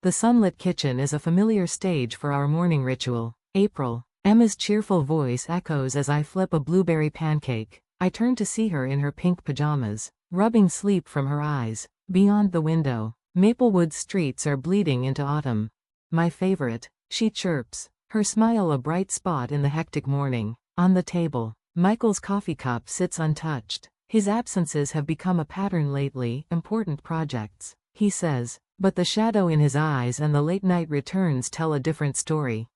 The sunlit kitchen is a familiar stage for our morning ritual. April. Emma's cheerful voice echoes as I flip a blueberry pancake. I turn to see her in her pink pajamas, rubbing sleep from her eyes. Beyond the window, Maplewood streets are bleeding into autumn. My favorite, she chirps, her smile a bright spot in the hectic morning. On the table, Michael's coffee cup sits untouched. His absences have become a pattern lately, important projects, he says, but the shadow in his eyes and the late-night returns tell a different story.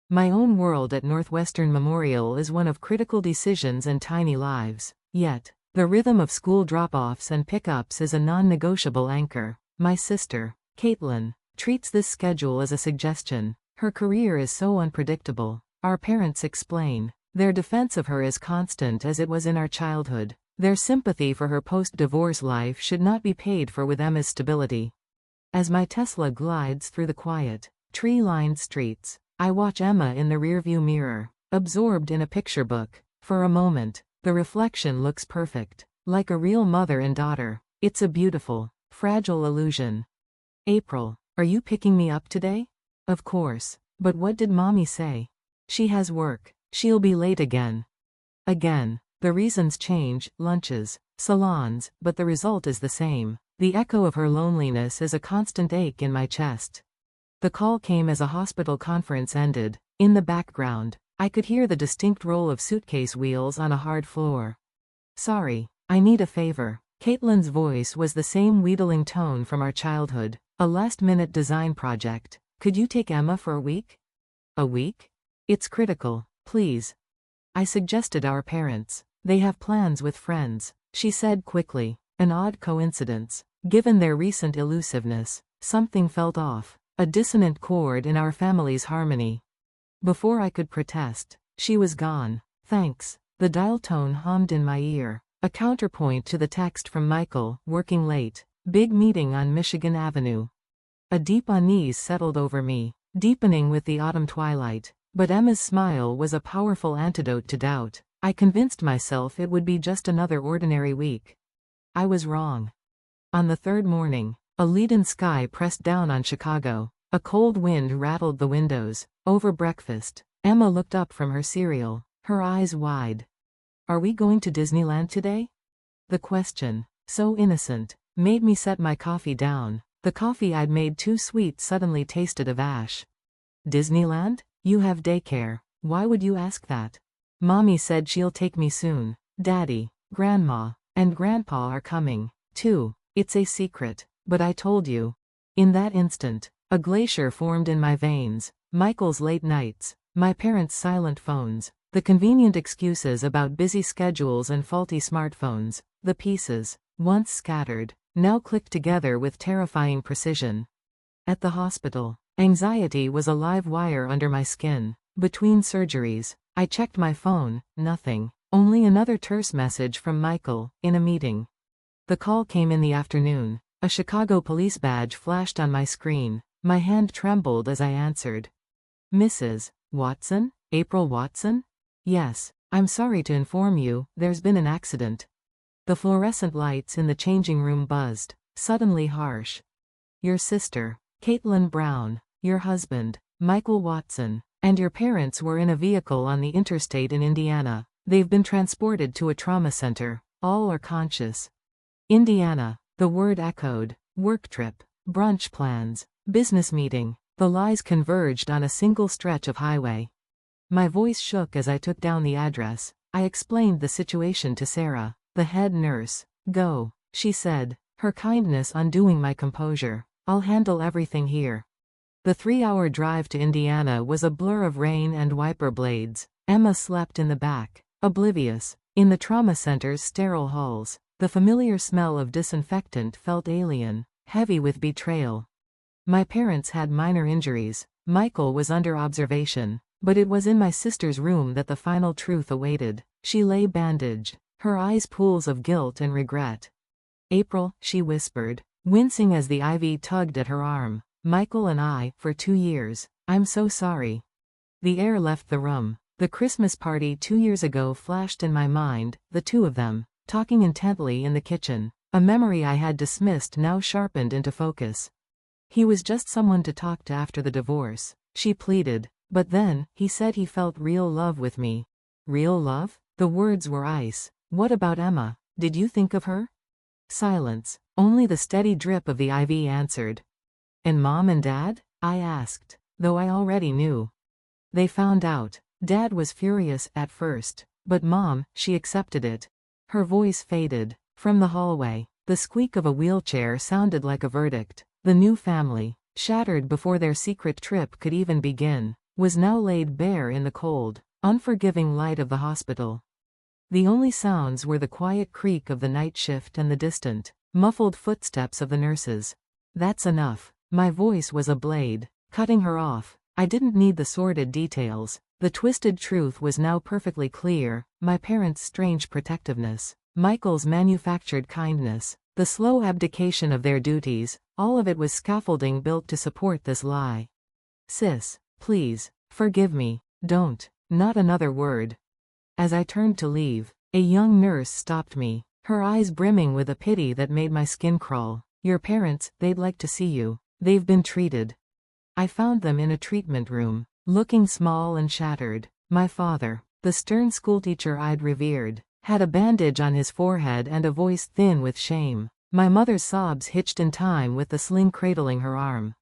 My own world at Northwestern Memorial is one of critical decisions and tiny lives. Yet, the rhythm of school drop-offs and pickups is a non-negotiable anchor. My sister, Caitlin, treats this schedule as a suggestion. Her career is so unpredictable. Our parents explain. Their defense of her is constant as it was in our childhood. Their sympathy for her post-divorce life should not be paid for with Emma's stability. As my Tesla glides through the quiet, tree-lined streets, I watch Emma in the rearview mirror, absorbed in a picture book. For a moment, the reflection looks perfect, like a real mother and daughter. It's a beautiful, fragile illusion. April, are you picking me up today? Of course, but what did Mommy say? She has work. She'll be late again. Again. The reasons change, lunches, salons, but the result is the same. The echo of her loneliness is a constant ache in my chest. The call came as a hospital conference ended. In the background, I could hear the distinct roll of suitcase wheels on a hard floor. Sorry, I need a favor. Caitlin's voice was the same wheedling tone from our childhood. A last-minute design project. Could you take Emma for a week? A week? It's critical, please. I suggested our parents. They have plans with friends, she said quickly. An odd coincidence. Given their recent elusiveness, something felt off. A dissonant chord in our family's harmony. Before I could protest, she was gone. Thanks. The dial tone hummed in my ear. A counterpoint to the text from Michael, working late. Big meeting on Michigan Avenue. A deep unease settled over me, deepening with the autumn twilight. But Emma's smile was a powerful antidote to doubt. I convinced myself it would be just another ordinary week. I was wrong. On the third morning, a leaden sky pressed down on Chicago. A cold wind rattled the windows. Over breakfast, Emma looked up from her cereal, her eyes wide. Are we going to Disneyland today? The question, so innocent, made me set my coffee down. The coffee I'd made too sweet suddenly tasted of ash. Disneyland? You have daycare. Why would you ask that? Mommy said she'll take me soon. Daddy, Grandma, and Grandpa are coming, too. It's a secret, but I told you. In that instant, a glacier formed in my veins. Michael's late nights, my parents' silent phones, the convenient excuses about busy schedules and faulty smartphones, the pieces, once scattered, now clicked together with terrifying precision. At the hospital, anxiety was a live wire under my skin. Between surgeries, I checked my phone, nothing. Only another terse message from Michael, in a meeting. The call came in the afternoon. A Chicago police badge flashed on my screen. My hand trembled as I answered. Mrs. Watson? April Watson? Yes, I'm sorry to inform you, there's been an accident. The fluorescent lights in the changing room buzzed, suddenly harsh. Your sister, Caitlin Brown, your husband, Michael Watson, and your parents were in a vehicle on the interstate in Indiana. They've been transported to a trauma center. All are conscious. Indiana, the word echoed. Work trip, brunch plans, business meeting. The lies converged on a single stretch of highway. My voice shook as I took down the address. I explained the situation to Sarah, the head nurse. Go, she said, her kindness undoing my composure. I'll handle everything here. The 3-hour drive to Indiana was a blur of rain and wiper blades. Emma slept in the back, oblivious. In the trauma center's sterile halls, the familiar smell of disinfectant felt alien, heavy with betrayal. My parents had minor injuries. Michael was under observation, but it was in my sister's room that the final truth awaited. She lay bandaged, her eyes pools of guilt and regret. April, she whispered, wincing as the IV tugged at her arm. Michael and I, for 2 years. I'm so sorry. The air left the room. The Christmas party 2 years ago flashed in my mind, the two of them, talking intently in the kitchen. A memory I had dismissed now sharpened into focus. He was just someone to talk to after the divorce, she pleaded. But then, he said he felt real love with me. Real love? The words were ice. What about Emma? Did you think of her? Silence. Only the steady drip of the IV answered. And Mom and Dad? I asked, though I already knew. They found out. Dad was furious at first, but Mom, she accepted it. Her voice faded. From the hallway, the squeak of a wheelchair sounded like a verdict. The new family, shattered before their secret trip could even begin, was now laid bare in the cold, unforgiving light of the hospital. The only sounds were the quiet creak of the night shift and the distant, muffled footsteps of the nurses. That's enough. My voice was a blade, cutting her off. I didn't need the sordid details. The twisted truth was now perfectly clear. My parents' strange protectiveness, Michael's manufactured kindness, the slow abdication of their duties, all of it was scaffolding built to support this lie. Sis, please, forgive me. Don't. Not another word. As I turned to leave, a young nurse stopped me, her eyes brimming with a pity that made my skin crawl. Your parents, they'd like to see you. They've been treated. I found them in a treatment room, looking small and shattered. My father, the stern schoolteacher I'd revered, had a bandage on his forehead and a voice thin with shame. My mother's sobs hitched in time with the sling cradling her arm.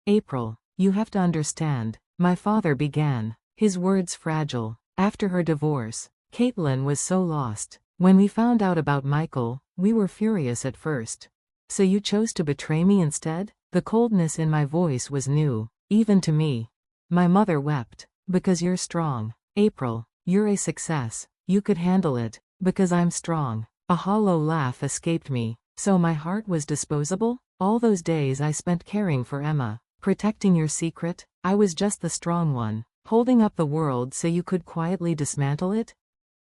April, you have to understand, my father began, his words fragile. After her divorce, Caitlin was so lost. When we found out about Michael, we were furious at first. So you chose to betray me instead? The coldness in my voice was new, even to me. My mother wept. Because you're strong. April, you're a success. You could handle it. Because I'm strong. A hollow laugh escaped me. So my heart was disposable? All those days I spent caring for Emma, protecting your secret, I was just the strong one, holding up the world so you could quietly dismantle it?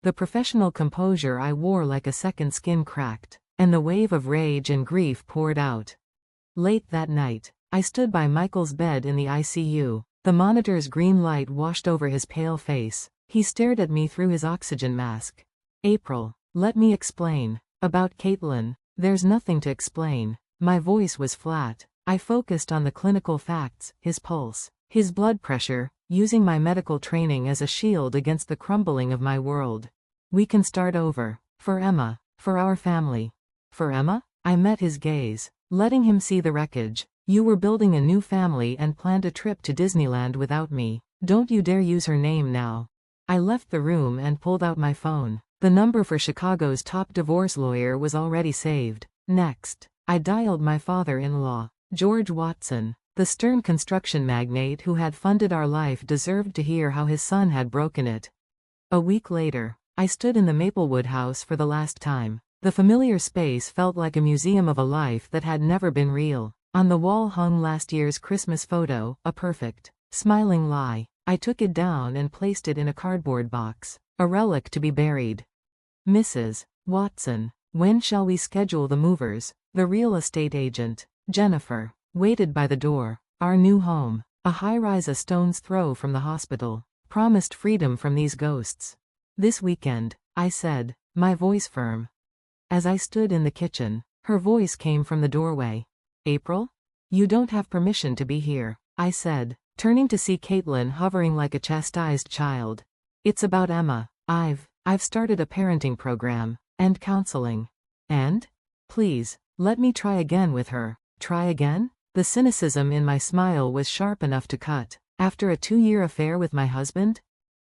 The professional composure I wore like a second skin cracked, and the wave of rage and grief poured out. Late that night, I stood by Michael's bed in the ICU. The monitor's green light washed over his pale face. He stared at me through his oxygen mask. April, let me explain. About Caitlin, there's nothing to explain. My voice was flat. I focused on the clinical facts, his pulse, his blood pressure, using my medical training as a shield against the crumbling of my world. We can start over. For Emma. For our family. For Emma? I met his gaze, letting him see the wreckage. You were building a new family and planned a trip to Disneyland without me. Don't you dare use her name now. I left the room and pulled out my phone. The number for Chicago's top divorce lawyer was already saved. Next, I dialed my father-in-law, George Watson. The stern construction magnate who had funded our life deserved to hear how his son had broken it. A week later, I stood in the Maplewood house for the last time. The familiar space felt like a museum of a life that had never been real. On the wall hung last year's Christmas photo, a perfect, smiling lie. I took it down and placed it in a cardboard box, a relic to be buried. Mrs. Watson, when shall we schedule the movers? The real estate agent, Jennifer, waited by the door. Our new home, a high-rise a stone's throw from the hospital, promised freedom from these ghosts. This weekend, I said, my voice firm. As I stood in the kitchen, her voice came from the doorway. April? You don't have permission to be here, I said, turning to see Caitlin hovering like a chastised child. It's about Emma. I've started a parenting program, and counseling. And? Please, let me try again with her. Try again? The cynicism in my smile was sharp enough to cut. After a 2-year affair with my husband?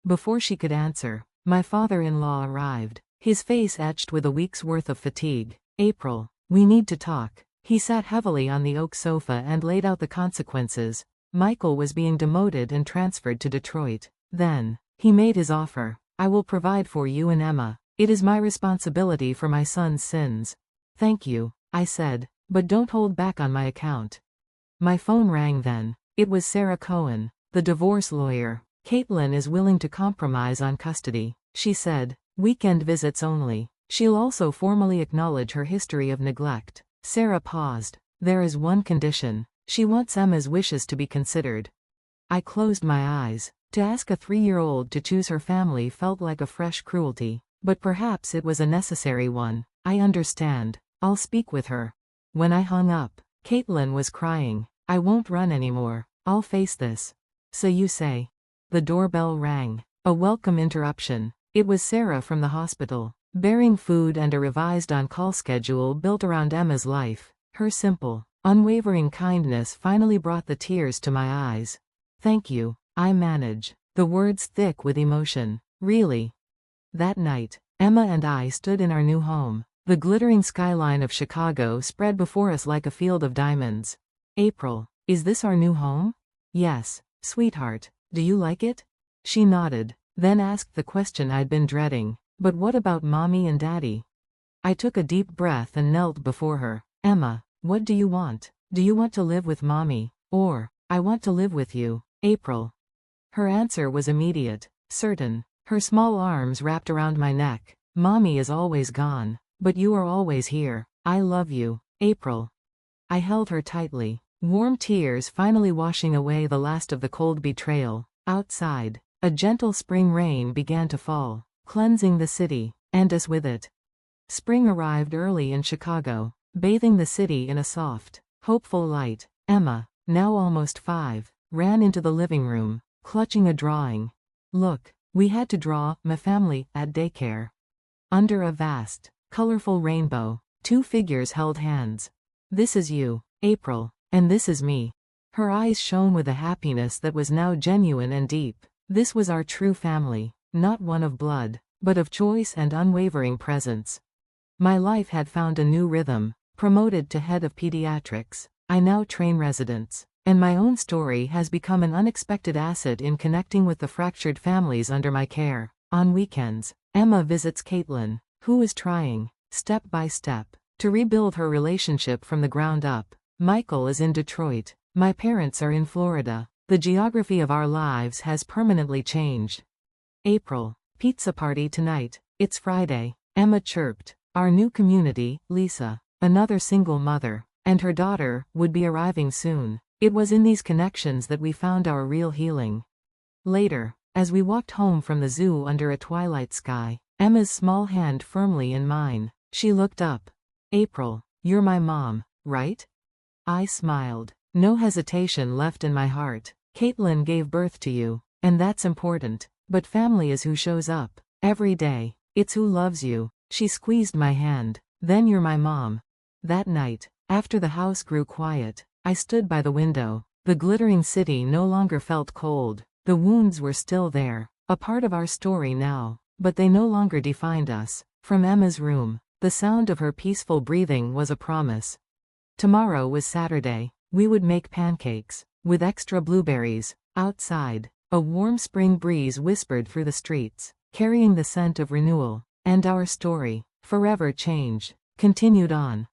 Before she could answer, my father-in-law arrived, his face etched with a week's worth of fatigue. April, we need to talk. He sat heavily on the oak sofa and laid out the consequences. Michael was being demoted and transferred to Detroit. Then, he made his offer. I will provide for you and Emma. It is my responsibility for my son's sins. Thank you, I said, but don't hold back on my account. My phone rang then. It was Sarah Cohen, the divorce lawyer. Caitlin is willing to compromise on custody, she said. Weekend visits only. She'll also formally acknowledge her history of neglect. Sarah paused. There is one condition. She wants Emma's wishes to be considered. I closed my eyes. To ask a 3-year-old to choose her family felt like a fresh cruelty, but perhaps it was a necessary one. I understand. I'll speak with her. When I hung up, Caitlin was crying. I won't run anymore. I'll face this. So you say. The doorbell rang. A welcome interruption. It was Sarah from the hospital, bearing food and a revised on-call schedule built around Emma's life. Her simple, unwavering kindness finally brought the tears to my eyes. Thank you, I manage. The words thick with emotion. Really? That night, Emma and I stood in our new home. The glittering skyline of Chicago spread before us like a field of diamonds. April, is this our new home? Yes, sweetheart. Do you like it? She nodded, then asked the question I'd been dreading. But what about Mommy and Daddy? I took a deep breath and knelt before her. Emma, what do you want? Do you want to live with Mommy? Or, I want to live with you, April. Her answer was immediate, certain. Her small arms wrapped around my neck. Mommy is always gone, but you are always here. I love you, April. I held her tightly, warm tears finally washing away the last of the cold betrayal. Outside, a gentle spring rain began to fall, cleansing the city, and us with it. Spring arrived early in Chicago, bathing the city in a soft, hopeful light. Emma, now almost 5, ran into the living room, clutching a drawing. Look, we had to draw my family at daycare. Under a vast, colorful rainbow, 2 figures held hands. This is you, April, and this is me. Her eyes shone with a happiness that was now genuine and deep. This was our true family, not one of blood, but of choice and unwavering presence. My life had found a new rhythm. Promoted to head of pediatrics, I now train residents, and my own story has become an unexpected asset in connecting with the fractured families under my care. On weekends, Emma visits Caitlin, who is trying, step by step, to rebuild her relationship from the ground up. Michael is in Detroit. My parents are in Florida. The geography of our lives has permanently changed. April, pizza party tonight. It's Friday, Emma chirped. Our new community, Lisa, another single mother, and her daughter, would be arriving soon. It was in these connections that we found our real healing. Later, as we walked home from the zoo under a twilight sky, Emma's small hand firmly in mine, she looked up. April, you're my mom, right? I smiled. No hesitation left in my heart. Caitlin gave birth to you, and that's important. But family is who shows up every day. It's who loves you. She squeezed my hand. Then you're my mom. That night, after the house grew quiet, I stood by the window. The glittering city no longer felt cold. The wounds were still there, a part of our story now, but they no longer defined us. From Emma's room, the sound of her peaceful breathing was a promise. Tomorrow was Saturday. We would make pancakes, with extra blueberries. Outside, a warm spring breeze whispered through the streets, carrying the scent of renewal. And our story, forever changed, continued on.